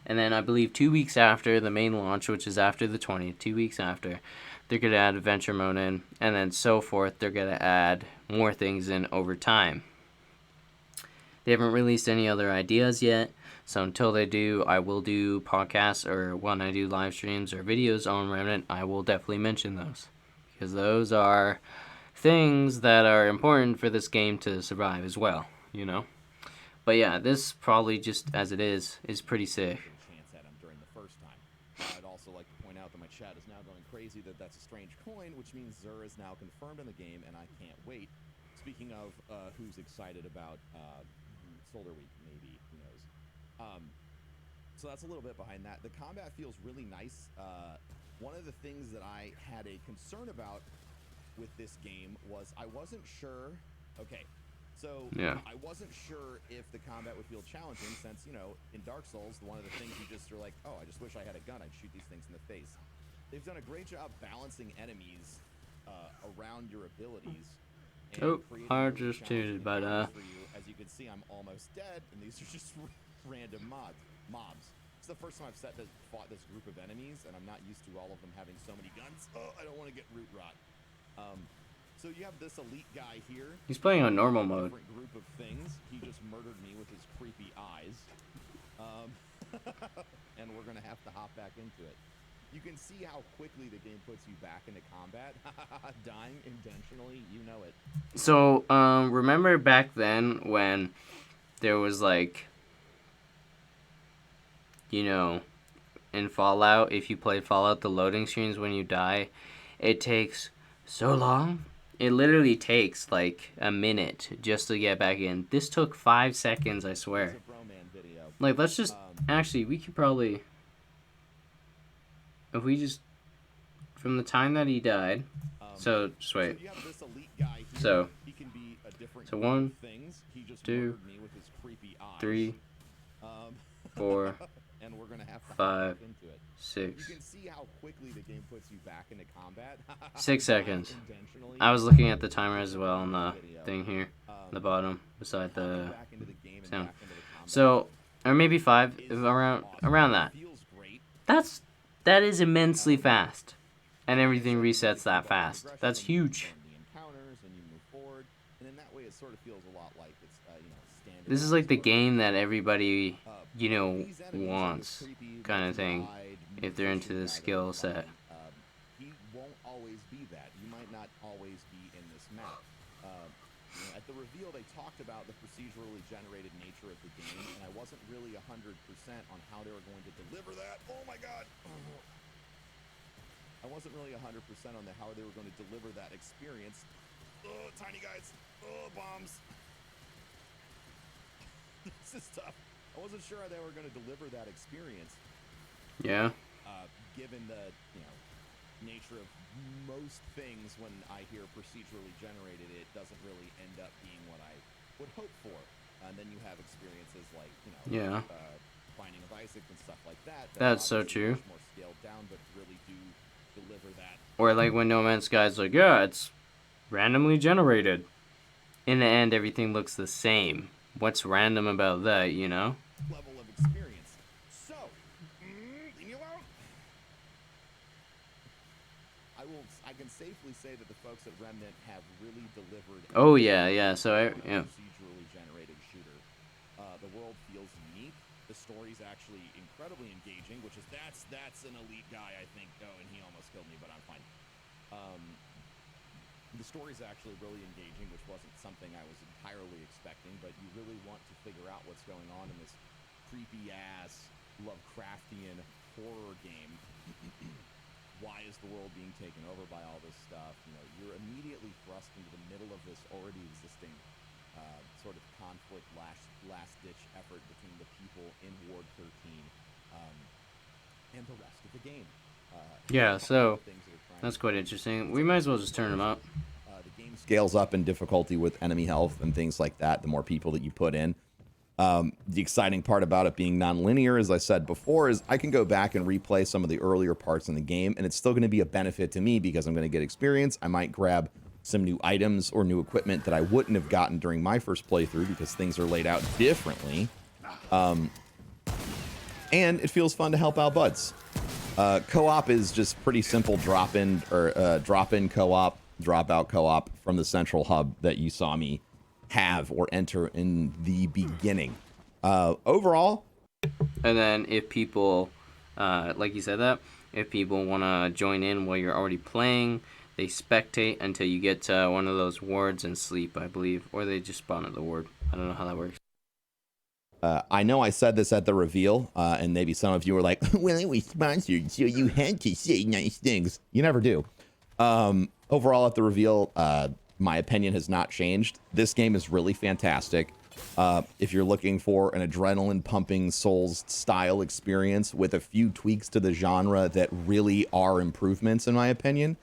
And then I believe 2 weeks after the main launch, which is after the 20th, 2 weeks after, they're going to add adventure mode in, and then so forth. They're going to add more things in over time. They haven't released any other ideas yet, so until they do, I will do podcasts, or when I do live streams or videos on Remnant, I will definitely mention those. Because those are things that are important for this game to survive as well, But yeah, this probably just as it is pretty sick. Chance at him during the first time. I'd also like to point out that my chat is now going crazy that that's a strange coin, which means Zur is now confirmed in the game, and I can't wait. Speaking of who's excited about Solar Week, maybe, who knows. So that's a little bit behind that. The combat feels really nice. One of the things that I had a concern about with this game was I wasn't sure. Okay, so yeah. I wasn't sure if the combat would feel challenging, since in Dark Souls, one of the things you just are like, oh, I just wish I had a gun. I'd shoot these things in the face. They've done a great job balancing enemies around your abilities. Oh, I just tuned, but for you. As you can see, I'm almost dead, and these are just random mobs. It's the first time I've fought this group of enemies, and I'm not used to all of them having so many guns. Oh, I don't want to get root rot. So you have this elite guy here. He's playing on normal mode. Different group of things. He just murdered me with his creepy eyes. And we're gonna have to hop back into it. You can see how quickly the game puts you back into combat. Dying intentionally, you know it. So, remember back then when there was like, in Fallout, if you play Fallout, the loading screens when you die, it takes so long. It literally takes like a minute just to get back in. This took 5 seconds, I swear. Like, let's just, actually, we could probably, if we just, from the time that he died, so, just wait. So 1, 2, 3, 4, 5, 6. You can see how quickly the game puts you back into combat. 6 seconds. I was looking at the timer as well on the thing here, on the bottom, beside the sound. So, or maybe 5, around that. That is immensely fast. And everything resets that fast. That's huge. The encounters and you move forward, and in that way, it sort of feels a lot like it's standard. This is like the game that everybody, These enemies are this wants, creepy, kind of thing, multi-eyed if they're into musician the guy that skill we're set. fighting. He won't always be that. You might not always be in this map. At the reveal, they talked about the procedurally generated nature of the game, and I wasn't really 100% on how they were going to deliver that. Oh my god! I wasn't really 100% on how they were going to deliver that experience. Oh, tiny guys! Oh, bombs! This is tough. I wasn't sure how they were going to deliver that experience. Yeah. Given the nature of most things, when I hear procedurally generated, it doesn't really end up being what I would hope for. And then you have experiences like Binding of Isaac and stuff like that. That's so true. Much more scaled down, but really do deliver that. Or like when No Man's Sky's like, yeah, it's randomly generated. In the end, everything looks the same. What's random about that, Level of experience. So, leave me alone. I can safely say that the folks at Remnant have really delivered. Oh yeah. So Procedurally generated shooter. The world feels unique. The story's actually incredibly engaging, which is that's an elite guy, I think. Oh, and he almost killed me, but I'm fine. The story's actually really engaging, which wasn't something I was entirely expecting, but you really want to figure out what's going on in this creepy-ass Lovecraftian horror game. Why is the world being taken over by all this stuff? You're immediately thrust into the middle of this already existing sort of conflict, last-ditch effort between the people in Ward 13 and the rest of the game. yeah, so that's quite interesting. We might as well just turn them up. The game scales up in difficulty with enemy health and things like that, the more people that you put in. The exciting part about it being non-linear, as I said before, is I can go back and replay some of the earlier parts in the game, and it's still going to be a benefit to me because I'm going to get experience. I might grab some new items or new equipment that I wouldn't have gotten during my first playthrough because things are laid out differently. And it feels fun to help out buds. Co-op is just pretty simple drop-in co-op, drop-out co-op from the central hub that you saw me have or enter in the beginning. Overall, and then if people, like you said that, if people want to join in while you're already playing, they spectate until you get to one of those wards and sleep, I believe, or they just spawn at the ward. I don't know how that works. I know I said this at the reveal, and maybe some of you were like, well, it was sponsored, so you had to say nice things. You never do. Overall, at the reveal, my opinion has not changed. This game is really fantastic. If you're looking for an adrenaline-pumping Souls-style experience with a few tweaks to the genre that really are improvements, in my opinion.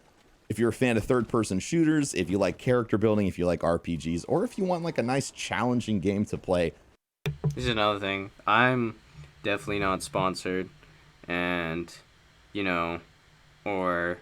If you're a fan of third-person shooters, if you like character building, if you like RPGs, or if you want like a nice, challenging game to play. This is another thing. I'm definitely not sponsored, and, or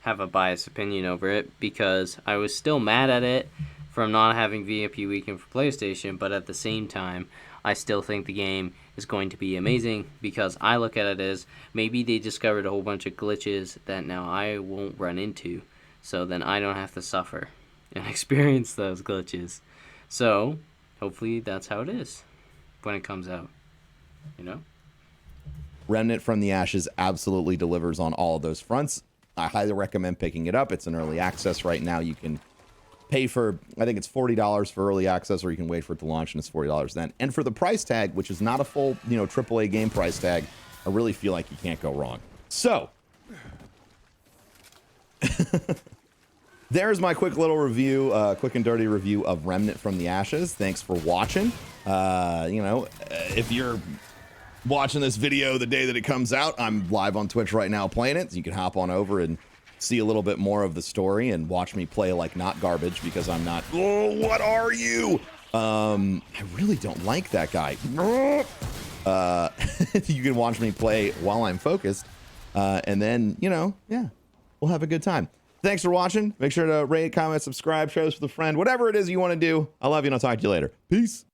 have a biased opinion over it, because I was still mad at it from not having VIP weekend for PlayStation, but at the same time, I still think the game is going to be amazing, because I look at it as maybe they discovered a whole bunch of glitches that now I won't run into, so then I don't have to suffer and experience those glitches. So hopefully that's how it is when it comes out, Remnant from the Ashes absolutely delivers on all of those fronts. I highly recommend picking it up. It's in early access right now. You can pay for, I think it's $40 for early access, or you can wait for it to launch and it's $40 then. And for the price tag, which is not a full, AAA game price tag, I really feel like you can't go wrong. So, there's my quick little review, quick and dirty review of Remnant from the Ashes. Thanks for watching. If you're watching this video the day that it comes out, I'm live on Twitch right now playing it, so you can hop on over and see a little bit more of the story and watch me play like not garbage, because I'm not. Oh, what are you? I really don't like that guy. You can watch me play while I'm focused, and then we'll have a good time. Thanks for watching. Make sure to rate, comment, subscribe, share this with a friend, whatever it is you want to do. I love you, and I'll talk to you later. Peace.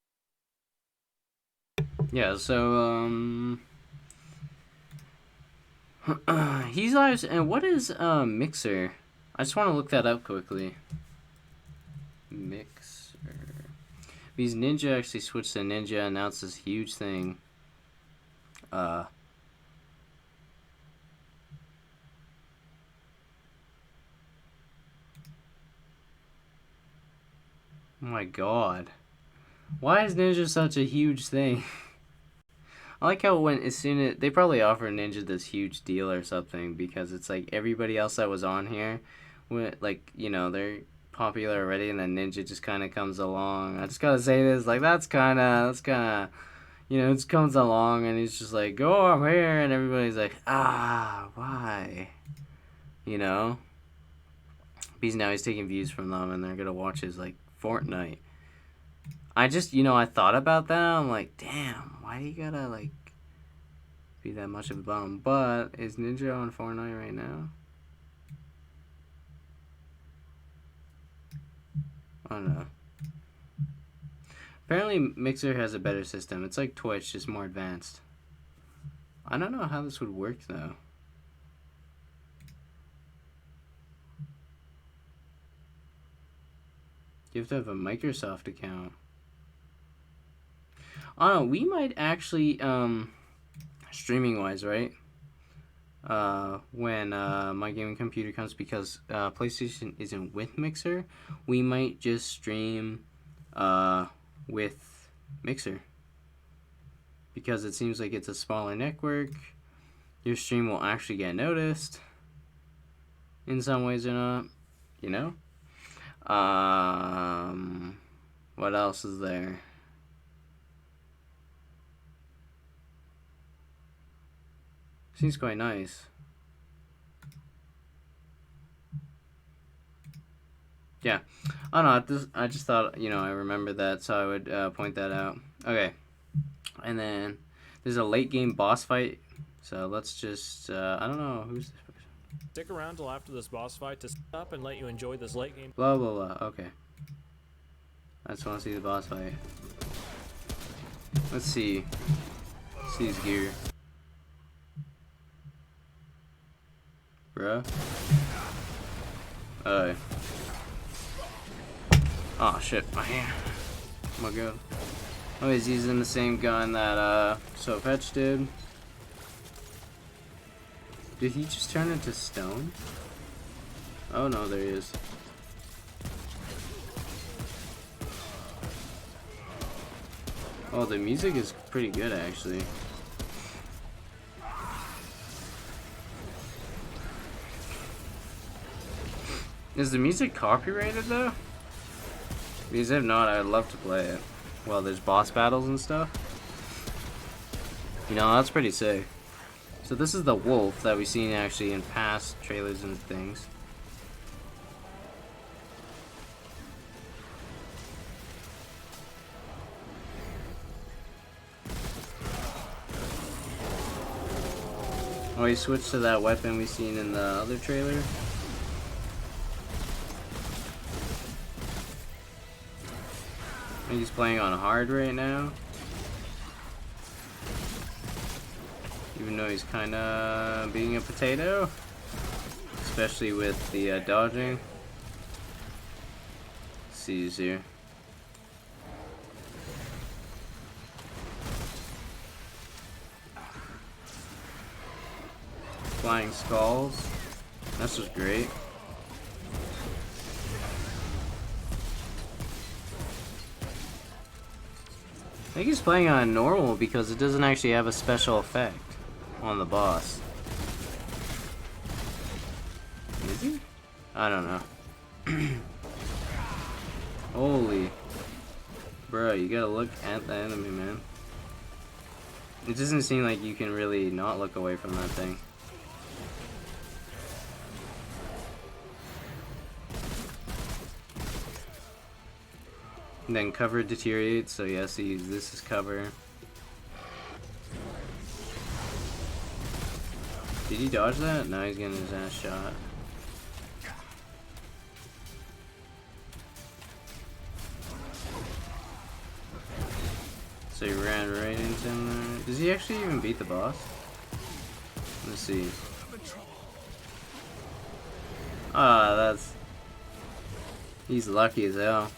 Yeah, so He's lives. And what is Mixer? I just want to look that up quickly. Mixer. Because Ninja actually switched to Ninja, announced this huge thing. Oh my god. Why is Ninja such a huge thing? I like how when as soon as they probably offer Ninja this huge deal or something, because it's like everybody else that was on here, like, you know, they're popular already, and then Ninja just kind of comes along. I just gotta say this, like, that's kind of, you know, it just comes along and he's just like, go I'm here, and everybody's like, why? You know? Because now he's taking views from them and they're gonna watch his, like, Fortnite. I just, you know, I thought about that. I'm like, damn, why do you gotta, like, be that much of a bum? But is Ninja on Fortnite right now? I don't know. Apparently, Mixer has a better system. It's like Twitch, just more advanced. I don't know how this would work, though. You have to have a Microsoft account. I don't know, we might actually, streaming-wise, right? When my gaming computer comes, because PlayStation isn't with Mixer, we might just stream with Mixer. Because it seems like it's a smaller network. Your stream will actually get noticed. In some ways or not, you know? What else is there? Seems quite nice. Yeah. I don't know, I just thought, you know, I remembered that, so I would point that out. Okay. And then there's a late game boss fight. So let's just, I don't know, who's this person? Stick around till after this boss fight to set up and let you enjoy this late game. Blah, blah, blah. Okay. I just want to see the boss fight. Let's see. Let's see his gear. Bruh. Oh shit, my hand. Oh my god. Oh, he's using the same gun that So Fetch did. Did he just turn into stone? Oh no, there he is. Oh, the music is pretty good actually. Is the music copyrighted though? Because if not, I'd love to play it. Well, there's boss battles and stuff. You know, that's pretty sick. So this is the wolf that we've seen actually in past trailers and things. Oh, he switched to that weapon we've seen in the other trailer. He's playing on hard right now. Even though he's kind of being a potato. Especially with the dodging. Let's see who's here. Flying skulls. This was great. I think he's playing on normal because it doesn't actually have a special effect on the boss. Is he? I don't know. Holy. Bro, you gotta look at the enemy, man. It doesn't seem like you can really not look away from that thing. And then cover deteriorates, so yes, this is cover. Did he dodge that? No, he's getting his ass shot. So he ran right into him there. Does he actually even beat the boss? Let's see. Ah, he's lucky as hell.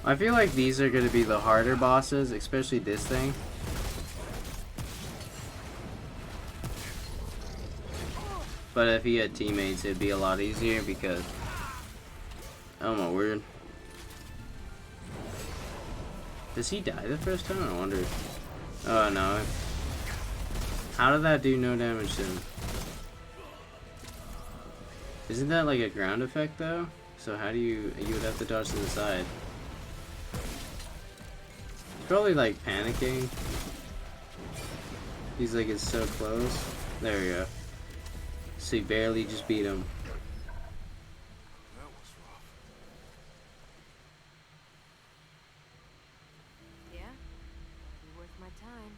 I feel like these are going to be the harder bosses, especially this thing. But if he had teammates, it'd be a lot easier because... Oh my word. Does he die the first time? I wonder. Oh no. How did that do no damage to him? Isn't that like a ground effect though? So how do you would have to dodge to the side. He's probably like panicking. He's like, it's so close. There we go. So he barely just beat him. Yeah, be worth my time.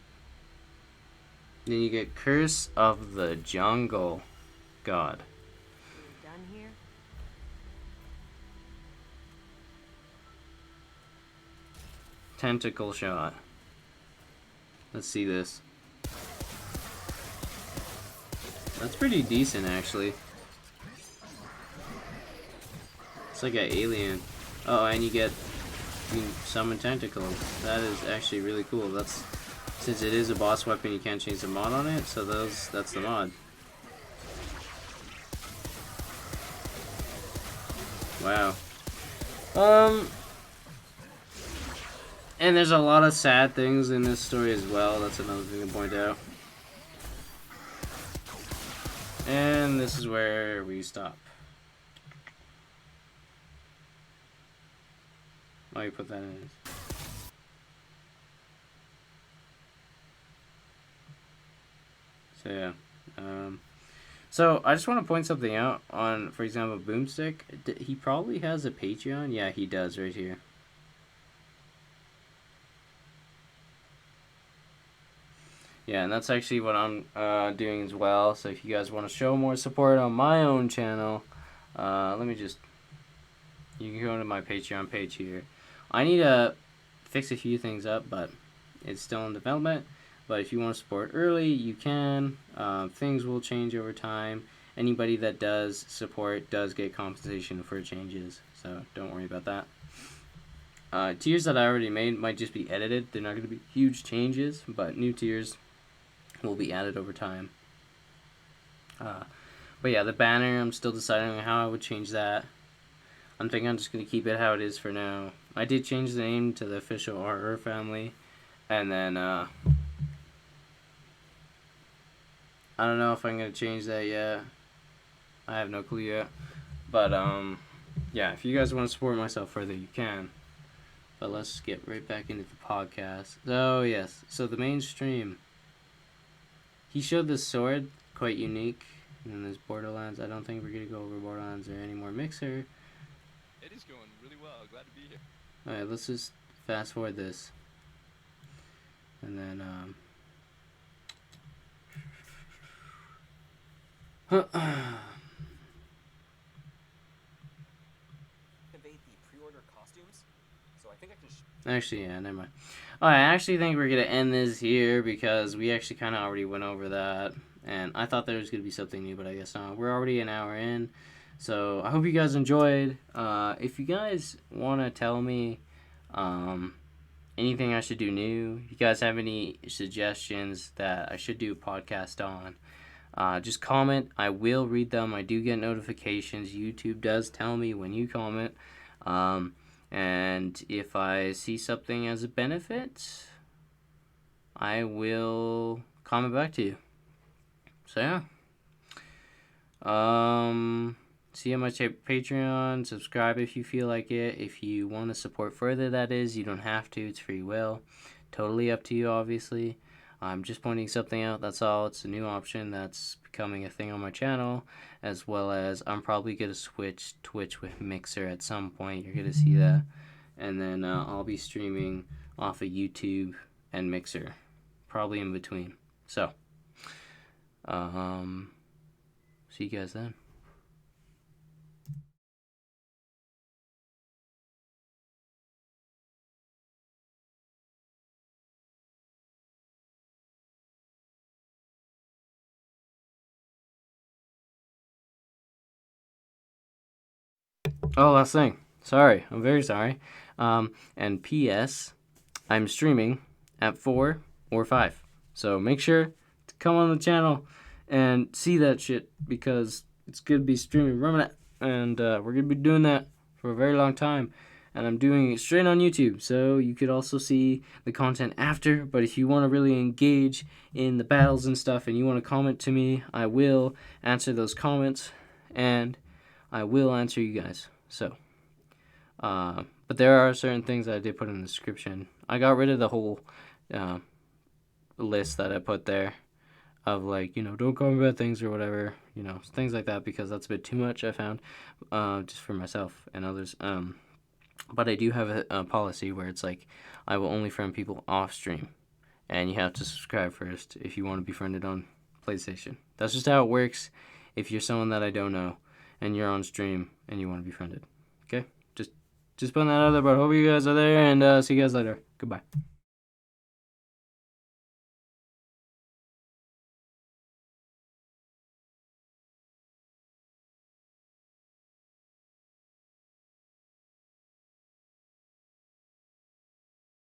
Then you get Curse of the Jungle God. We're done here. Tentacle shot. Let's see this. That's pretty decent, actually. It's like an alien. Oh, and you can summon tentacles. That is actually really cool. That's, since it is a boss weapon, you can't change the mod on it. So that's the mod. Wow. And there's a lot of sad things in this story as well. That's another thing to point out. And this is where we stop. Oh, you put that in. So yeah. So I just want to point something out on, for example, Boomstick. He probably has a Patreon. Yeah, he does right here. Yeah, and that's actually what I'm doing as well. So if you guys want to show more support on my own channel, let me just... You can go to my Patreon page here. I need to fix a few things up, but it's still in development. But if you want to support early, you can. Things will change over time. Anybody that does support does get compensation for changes, so don't worry about that. Tiers that I already made might just be edited. They're not going to be huge changes, but new tiers will be added over time. But yeah, the banner, I'm still deciding on how I would change that. I'm thinking I'm just going to keep it how it is for now. I did change the name to the official RR family, and then I don't know if I'm going to change that yet. I have no clue yet. But yeah, if you guys want to support myself further, you can. But let's get right back into the podcast. Oh yes, so the mainstream. He showed the sword, quite unique. And then there's Borderlands. I don't think we're going to go over Borderlands or any more Mixer. It is going really well. Glad to be here. Alright, let's just fast forward this. And then, Activate the pre-order costumes. So I think I can. Actually, yeah, never mind. Alright, I actually think we're going to end this here because we actually kind of already went over that. And I thought there was going to be something new, but I guess not. We're already an hour in. So I hope you guys enjoyed. If you guys want to tell me anything I should do new, if you guys have any suggestions that I should do a podcast on, just comment. I will read them. I do get notifications. YouTube does tell me when you comment. And if I see something as a benefit, I will comment back to you. So yeah. See you on my Patreon. Subscribe if you feel like it. If you want to support further, that is. You don't have to. It's free will. Totally up to you, obviously. I'm just pointing something out. That's all. It's a new option that's becoming a thing on my channel. As well as I'm probably going to switch Twitch with Mixer at some point. You're going to see that. And then I'll be streaming off of YouTube and Mixer. Probably in between. So, see you guys then. Oh, last thing. Sorry, I'm very sorry. And P.S. I'm streaming at 4 or 5. So make sure to come on the channel and see that shit because it's going to be streaming Remnant. And we're going to be doing that for a very long time. And I'm doing it straight on YouTube. So you could also see the content after. But if you want to really engage in the battles and stuff and you want to comment to me, I will answer those comments. And I will answer you guys. So, but there are certain things that I did put in the description. I got rid of the whole list that I put there of like, don't comment about things or whatever, things like that because that's a bit too much I found, just for myself and others. But I do have a policy where it's like, I will only friend people off stream. And you have to subscribe first if you want to be friended on PlayStation. That's just how it works if you're someone that I don't know and you're on stream and you want to be friended. Okay? Just putting that out there, but I hope you guys are there and see you guys later. Goodbye.